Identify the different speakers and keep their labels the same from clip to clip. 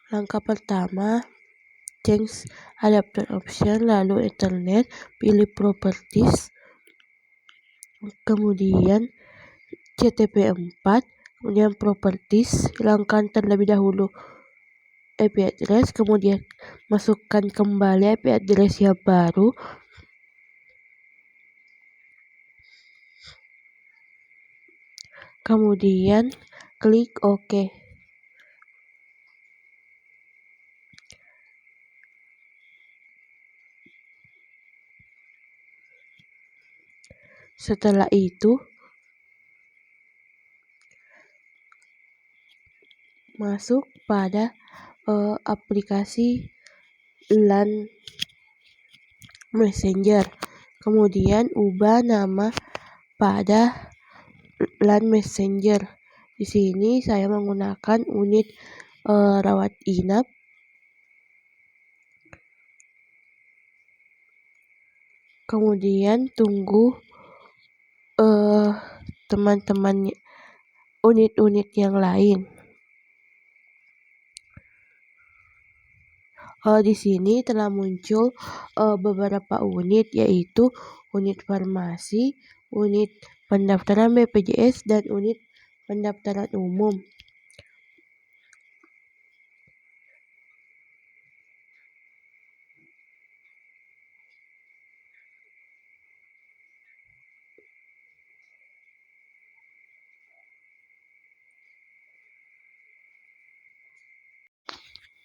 Speaker 1: Langkah pertama, change adapter option, lalu internet, pilih properties, kemudian CTP4, kemudian properties, hilangkan terlebih dahulu IP address, kemudian masukkan kembali IP address yang baru, kemudian klik OK. Setelah itu, masuk pada aplikasi LAN Messenger. Kemudian ubah nama pada LAN Messenger. Di sini saya menggunakan unit rawat inap. Kemudian tunggu teman-teman unit-unit yang lain. Di sini telah muncul beberapa unit, yaitu unit farmasi, unit pendaftaran BPJS, dan unit pendaftaran umum.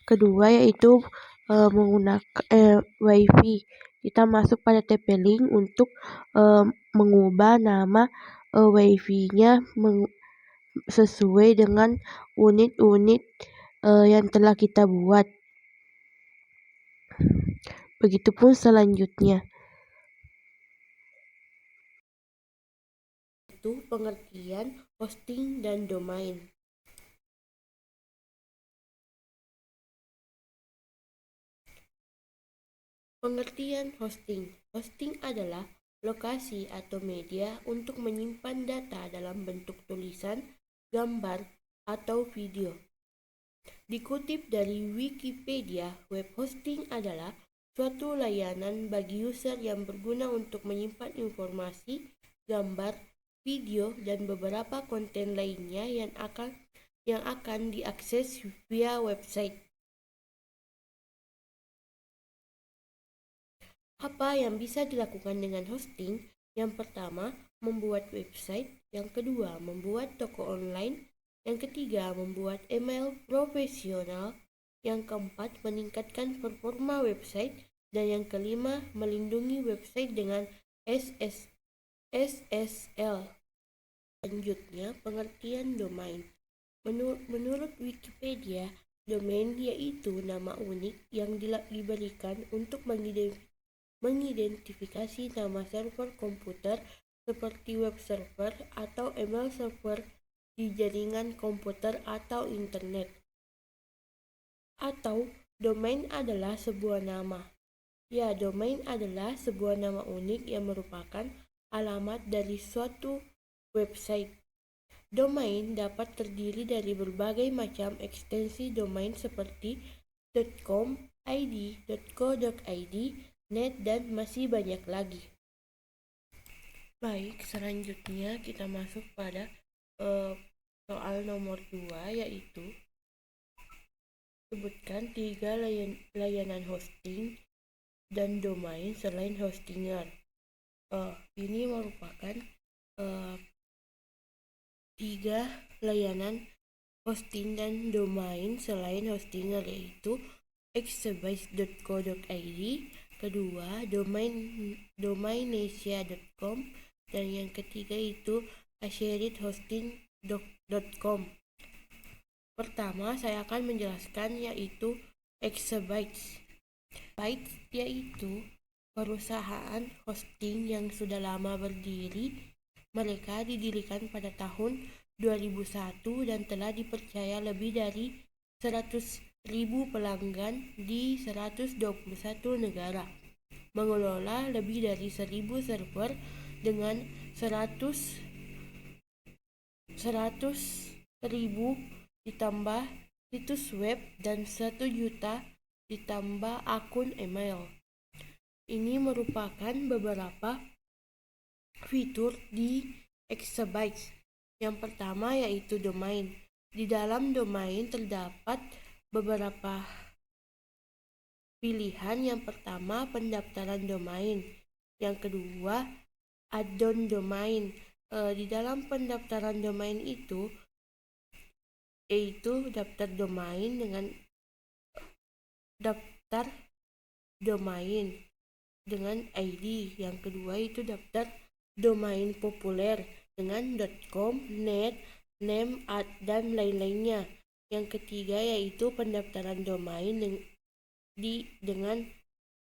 Speaker 1: Kedua yaitu menggunakan WiFi. Kita masuk pada TP-Link untuk mengubah nama WiFi-nya sesuai dengan unit-unit yang telah kita buat. Begitupun selanjutnya. Itu pengertian hosting dan domain. Pengertian hosting. Hosting adalah lokasi atau media untuk menyimpan data dalam bentuk tulisan, gambar, atau video. Dikutip dari Wikipedia, web hosting adalah suatu layanan bagi user yang berguna untuk menyimpan informasi, gambar, video, dan beberapa konten lainnya yang akan diakses via website. Apa yang bisa dilakukan dengan hosting? Yang pertama, membuat website. Yang kedua, membuat toko online. Yang ketiga, membuat email profesional. Yang keempat, meningkatkan performa website. Dan yang kelima, melindungi website dengan SSL. Selanjutnya, pengertian domain. Menurut Wikipedia, domain yaitu nama unik yang diberikan untuk mengidentifikasi nama server komputer seperti web server atau email server di jaringan komputer atau internet. Atau domain adalah sebuah nama. Ya, domain adalah sebuah nama unik yang merupakan alamat dari suatu website. Domain dapat terdiri dari berbagai macam ekstensi domain seperti .com, .id, .co.id, net, dan masih banyak lagi. Baik, selanjutnya kita masuk pada soal nomor 2, yaitu sebutkan 3 layanan hosting dan domain selain Hostinger. Ini merupakan 3 layanan hosting dan domain selain Hostinger, yaitu exabytes.co.id, kedua domainesia.com, dan yang ketiga itu asheridhosting.com. Pertama, saya akan menjelaskan yaitu Exabytes. Bytes yaitu perusahaan hosting yang sudah lama berdiri. Mereka didirikan pada tahun 2001 dan telah dipercaya lebih dari 100.000 pelanggan di 121 negara. Mengelola lebih dari 1.000 server dengan 100.000 ditambah situs web, dan 1 juta ditambah akun email. Ini merupakan beberapa fitur di Exabytes. Yang pertama yaitu domain. Di dalam domain terdapat beberapa pilihan. Yang pertama, pendaftaran domain. Yang kedua, add-on domain. Di dalam pendaftaran domain itu yaitu daftar domain dengan daftar domain dengan ID. Yang kedua itu daftar domain populer dengan .com, net, name, dan lain-lainnya. Yang ketiga yaitu pendaftaran domain dengan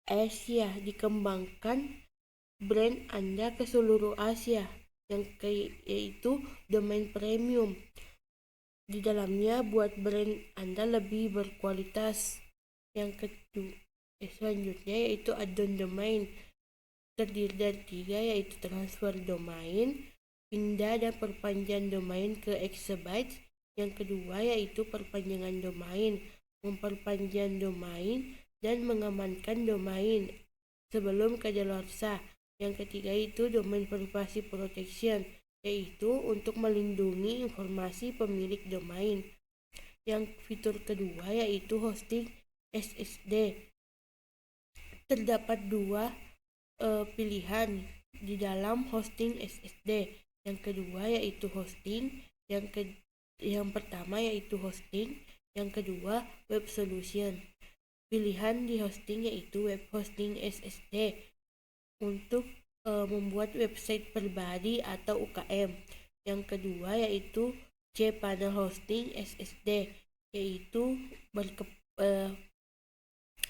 Speaker 1: Asia, dikembangkan brand Anda ke seluruh Asia. Yaitu domain premium. Di dalamnya buat brand Anda lebih berkualitas. Yang selanjutnya yaitu add-on domain. Terdiri dari 3 yaitu transfer domain, pindah dan perpanjang domain ke Exabytes. Yang kedua yaitu perpanjangan domain, memperpanjang domain dan mengamankan domain sebelum kadaluarsa. Yang ketiga itu domain privacy protection, yaitu untuk melindungi informasi pemilik domain. Yang fitur kedua yaitu hosting SSD. Terdapat 2 pilihan di dalam hosting SSD. Yang kedua yaitu hosting, yang pertama yaitu hosting, yang kedua web solution. Pilihan di hosting yaitu web hosting SSD untuk membuat website pribadi atau UKM. Yang kedua yaitu cPanel hosting SSD, yaitu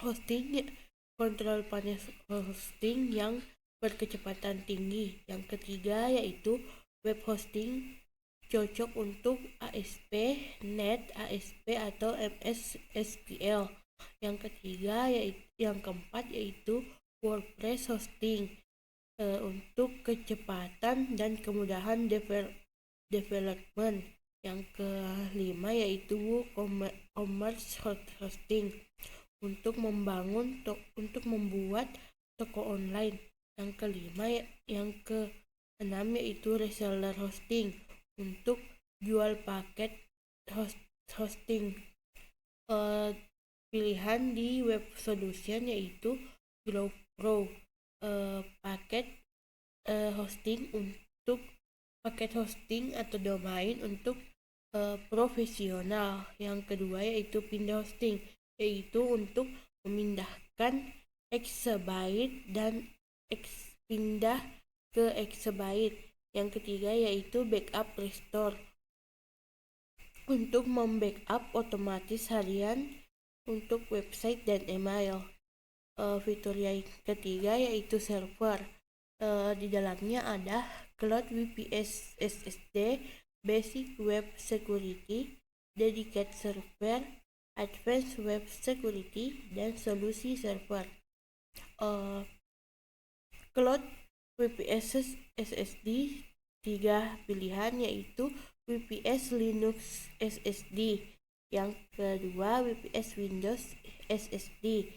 Speaker 1: hosting kontrol panel hosting yang berkecepatan tinggi. Yang ketiga yaitu web hosting, cocok untuk ASP, NET, ASP atau MS SQL. Yang ketiga yang keempat yaitu WordPress hosting untuk kecepatan dan kemudahan development. Yang kelima yaitu WooCommerce hosting untuk membuat toko online. Yang keenam yaitu reseller hosting untuk jual paket hosting. Pilihan di web solution yaitu GrowPro, paket hosting atau domain untuk profesional. Yang kedua yaitu pindah hosting, yaitu untuk memindahkan Exabyte dan pindah ke Exabyte. Yang ketiga yaitu backup restore untuk membackup otomatis harian untuk website dan email. Fitur yang ketiga yaitu server. Di dalamnya ada Cloud VPS SSD, Basic Web Security, Dedicated Server, Advanced Web Security, dan Solusi Server. Cloud VPS SSD 3 pilihan yaitu VPS Linux SSD. Yang kedua VPS Windows SSD,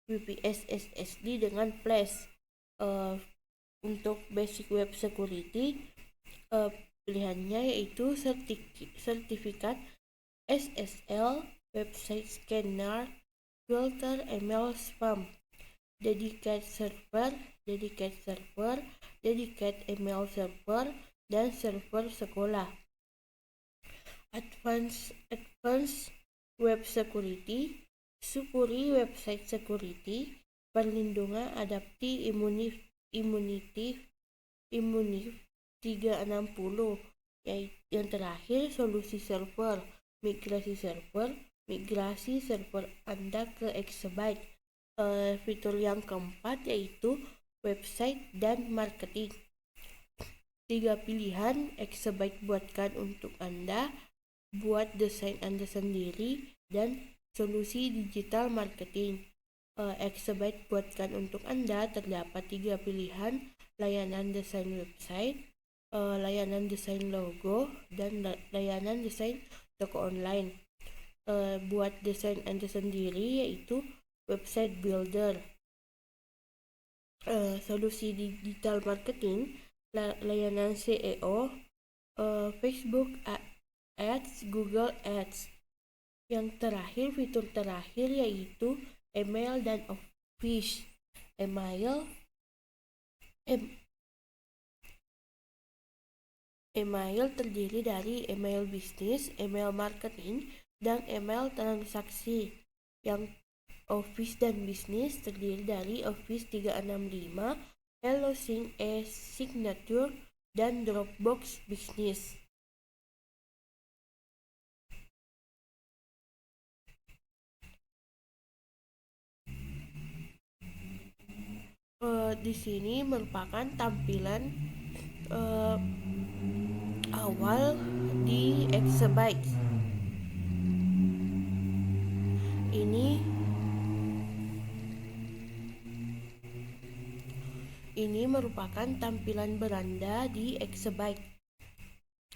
Speaker 1: VPS SSD dengan flash. Untuk Basic Web Security pilihannya yaitu sertifikat SSL, Website Scanner, Filter Email Spam, Dedicated Server, Dedicated Email Server, dan server sekolah. Advanced Web Security, Supuri Website Security, perlindungan adaptif Immunity 360. Yang terakhir solusi server, migrasi server Anda ke Exabyte. Fitur yang keempat yaitu website dan marketing. 3 pilihan Exabyte buatkan untuk Anda, buat desain Anda sendiri, dan solusi digital marketing. Exabyte buatkan untuk Anda terdapat 3 pilihan: layanan desain website, layanan desain logo, dan layanan desain toko online. buat desain Anda sendiri, yaitu website builder. Solusi digital marketing, layanan SEO, Facebook Ads, Google Ads. Yang terakhir, fitur terakhir yaitu email dan office. Email terdiri dari email bisnis, email marketing, dan email transaksi. Yang Office dan bisnis terdiri dari Office 365, Hello-Sync, e-signature, dan Dropbox bisnis. Di sini merupakan tampilan awal di Exabyte. Ini merupakan tampilan beranda di Exabyte.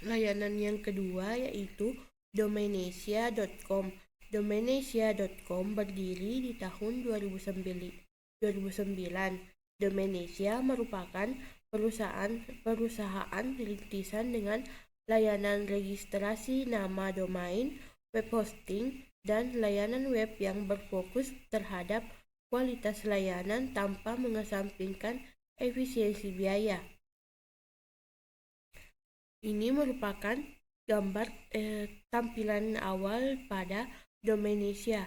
Speaker 1: Layanan yang kedua yaitu Domainisia.com. Domainisia.com berdiri di tahun 2009. Domainisia merupakan perusahaan rintisan dengan layanan registrasi nama domain, web hosting, dan layanan web yang berfokus terhadap kualitas layanan tanpa mengesampingkan efisiensi biaya. Ini merupakan gambar tampilan awal pada Domainisia.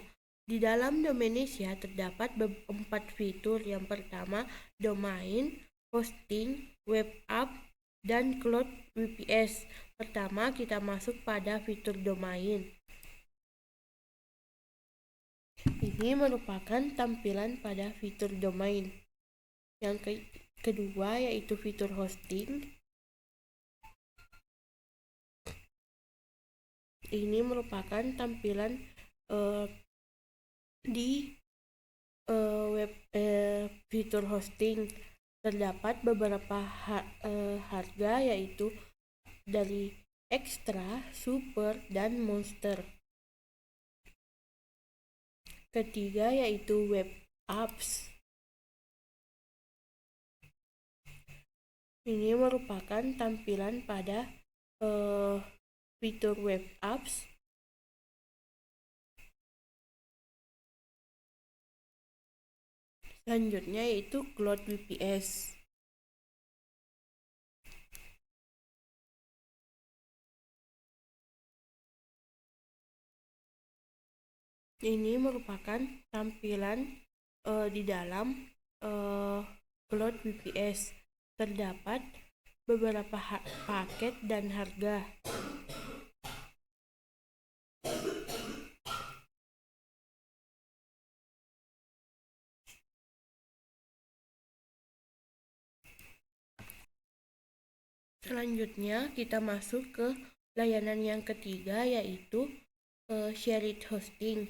Speaker 1: Di dalam Domainisia terdapat 4 fitur. Yang pertama, domain, hosting, web app, dan cloud VPS. Pertama, kita masuk pada fitur domain. Ini merupakan tampilan pada fitur domain. Yang kedua yaitu fitur hosting. Ini merupakan tampilan di web fitur hosting. Terdapat beberapa harga yaitu dari Extra, Super, dan Monster. Ketiga yaitu web apps. Ini merupakan tampilan pada fitur web apps. Selanjutnya yaitu Cloud VPS. Ini merupakan tampilan di dalam Cloud VPS. Terdapat beberapa paket dan harga. Selanjutnya kita masuk ke layanan yang ketiga yaitu Shared Hosting.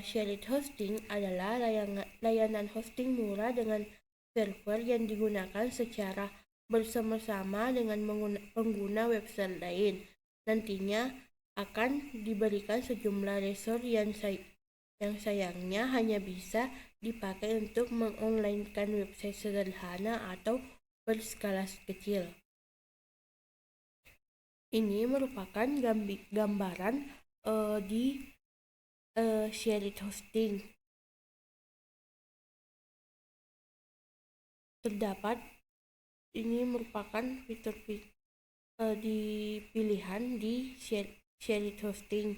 Speaker 1: Shared Hosting adalah layanan hosting murah dengan server yang digunakan secara bersama-sama dengan pengguna website lain. Nantinya akan diberikan sejumlah resource yang sayangnya hanya bisa dipakai untuk mengonlinekan website sederhana atau berskala kecil. Ini merupakan gambaran di shared hosting. Terdapat ini merupakan fitur di pilihan di shared hosting.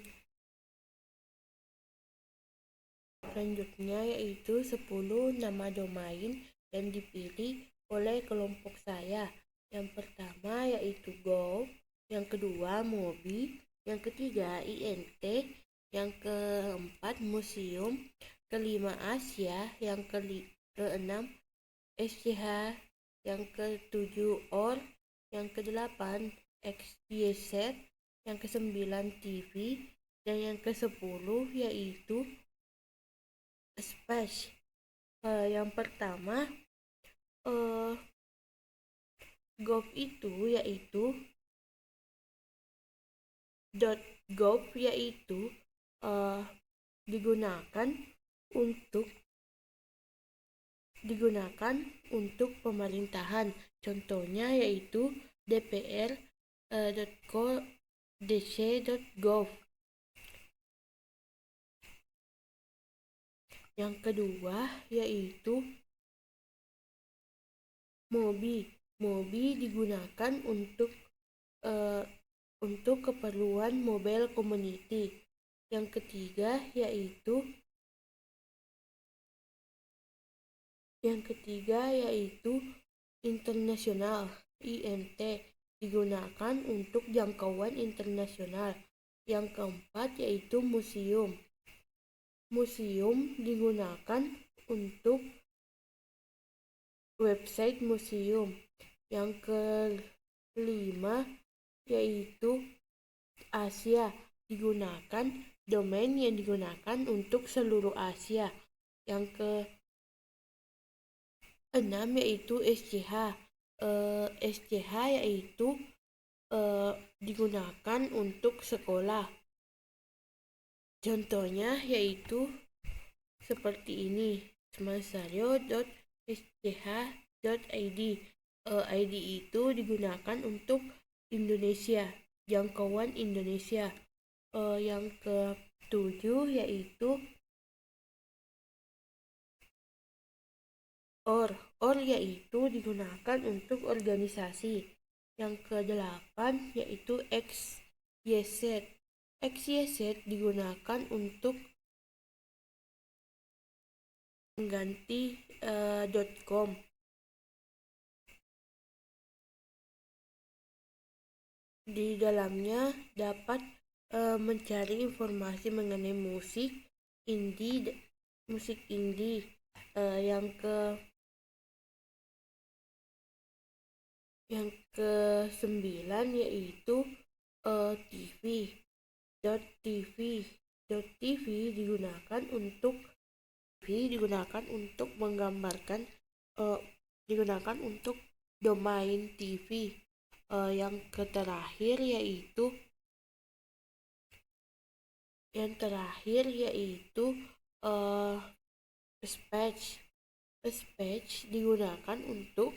Speaker 1: Selanjutnya yaitu 10 nama domain yang dipilih oleh kelompok saya. Yang pertama yaitu Go, yang kedua Mobi, yang ketiga INT, yang keempat Museum, kelima Asia, yang keenam SCH, yang ketujuh OR, yang kedelapan XYZ, yang kesembilan TV, dan yang ke-10 yaitu Space. Yang pertama Gov itu yaitu .gov yaitu uh, digunakan untuk pemerintahan. Contohnya yaitu dpr.co.dc.gov. Yang kedua yaitu MOBI. MOBI digunakan untuk keperluan mobile community. Yang ketiga yaitu internasional. INT digunakan untuk jangkauan internasional. Yang keempat yaitu museum. Museum digunakan untuk website museum. Yang kelima yaitu Asia, domain yang digunakan untuk seluruh Asia. Yang keenam yaitu SCH. SCH yaitu digunakan untuk sekolah. Contohnya yaitu seperti ini, smansario.sch.id. ID itu digunakan untuk Indonesia, jangkauan Indonesia. Yang ketujuh yaitu OR yaitu digunakan untuk organisasi. Yang kedelapan yaitu XYZ. XYZ digunakan untuk mengganti .com. Di dalamnya dapat mencari informasi mengenai musik indie. Yang ke-9 yaitu TV. TV digunakan untuk menggambarkan, digunakan untuk domain TV. Yang terakhir yaitu Speech digunakan untuk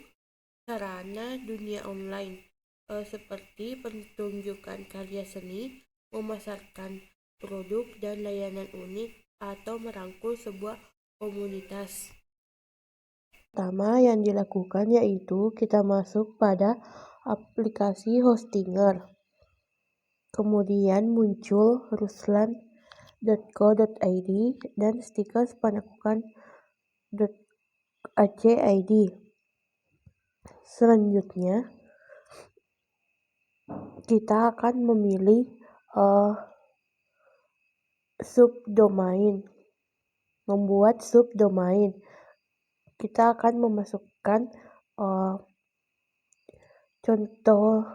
Speaker 1: sarana dunia online, seperti pertunjukan karya seni, memasarkan produk dan layanan unik, atau merangkul sebuah komunitas. Pertama yang dilakukan yaitu kita masuk pada aplikasi Hostinger. Kemudian muncul ruslan.co.id dan stiker panakukan.ac.id. Selanjutnya kita akan memilih subdomain. Membuat subdomain. Kita akan memasukkan contoh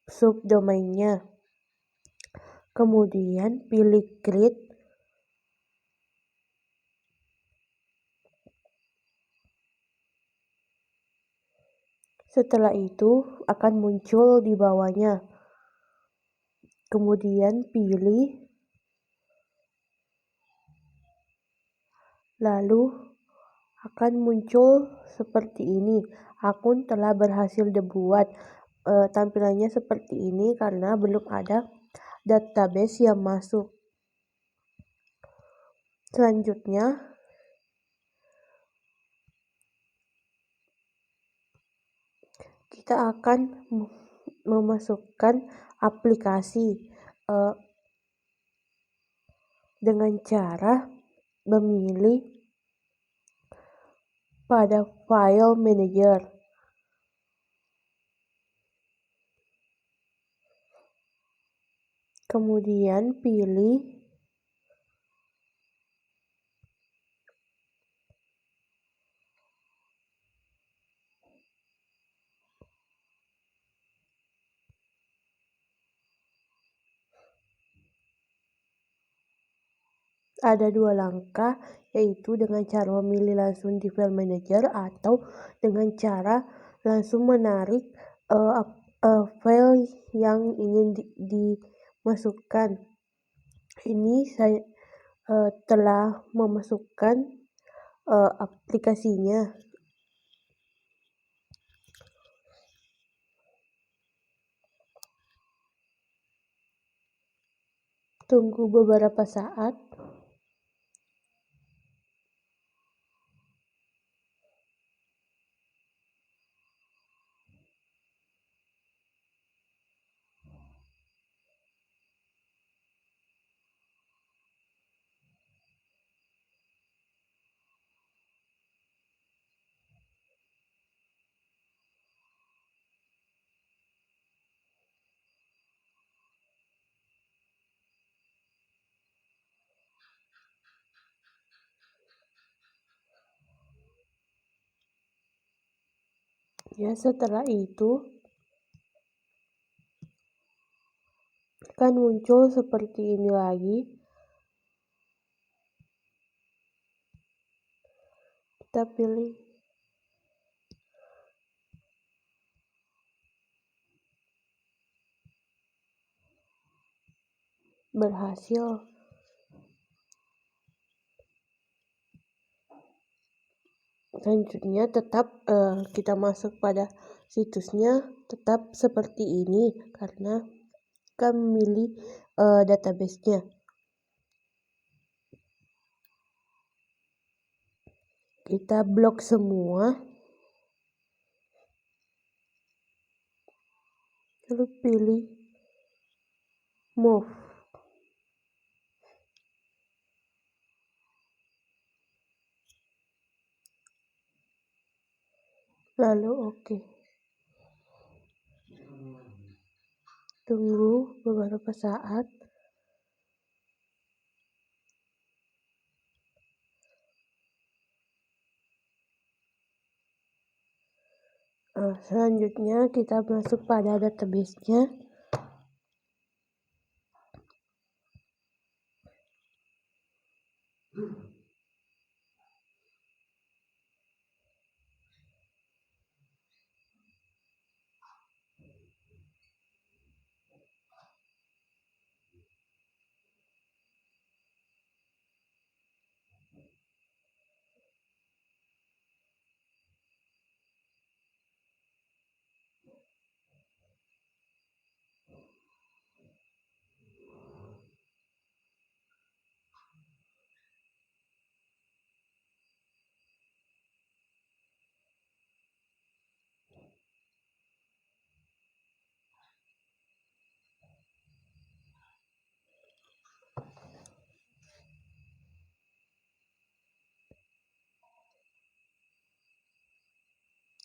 Speaker 1: subdomainnya. Kemudian pilih create. Setelah itu akan muncul di bawahnya. Kemudian pilih, lalu akan muncul seperti ini. Akun telah berhasil dibuat. Tampilannya seperti ini karena belum ada database yang masuk. Selanjutnya kita akan memasukkan aplikasi dengan cara memilih pada file manager. Kemudian pilih ada 2 langkah, yaitu dengan cara memilih langsung di file manager atau dengan cara langsung menarik file yang ingin dimasukkan. Ini telah memasukkan aplikasinya. Tunggu beberapa saat. Ya, setelah itu akan muncul seperti ini lagi. Kita pilih berhasil. Selanjutnya tetap kita masuk pada situsnya tetap seperti ini karena kita memilih database-nya. Kita blok semua, lalu pilih move. Lalu oke. Tunggu beberapa saat. Selanjutnya kita masuk pada database-nya.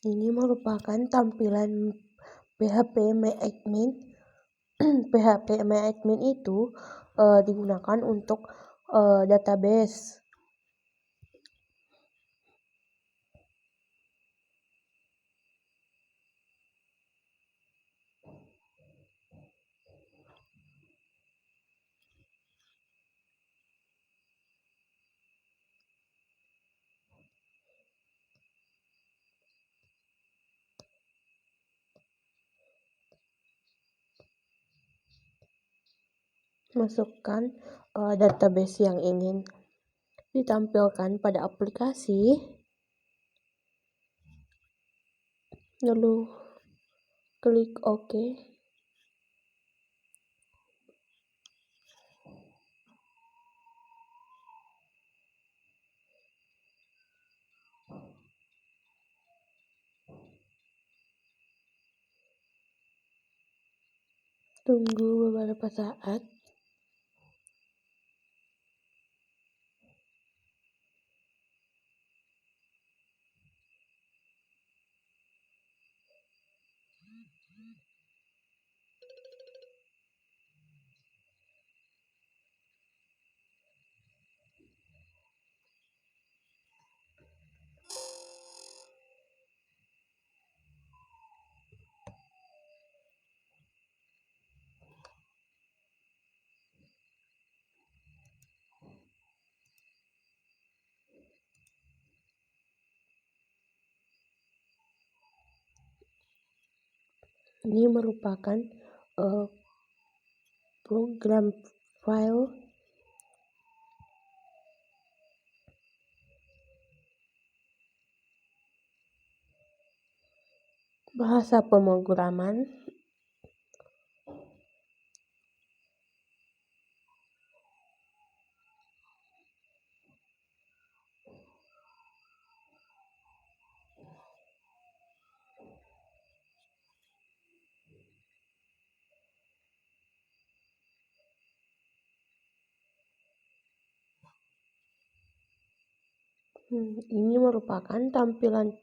Speaker 1: Ini merupakan tampilan PHP MyAdmin. PHP MyAdmin itu digunakan untuk database. Masukkan database yang ingin ditampilkan pada aplikasi, lalu klik OK. Tunggu beberapa saat. Ini merupakan program file Bahasa pemrograman ini merupakan tampilan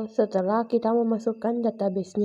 Speaker 1: setelah kita memasukkan database-nya.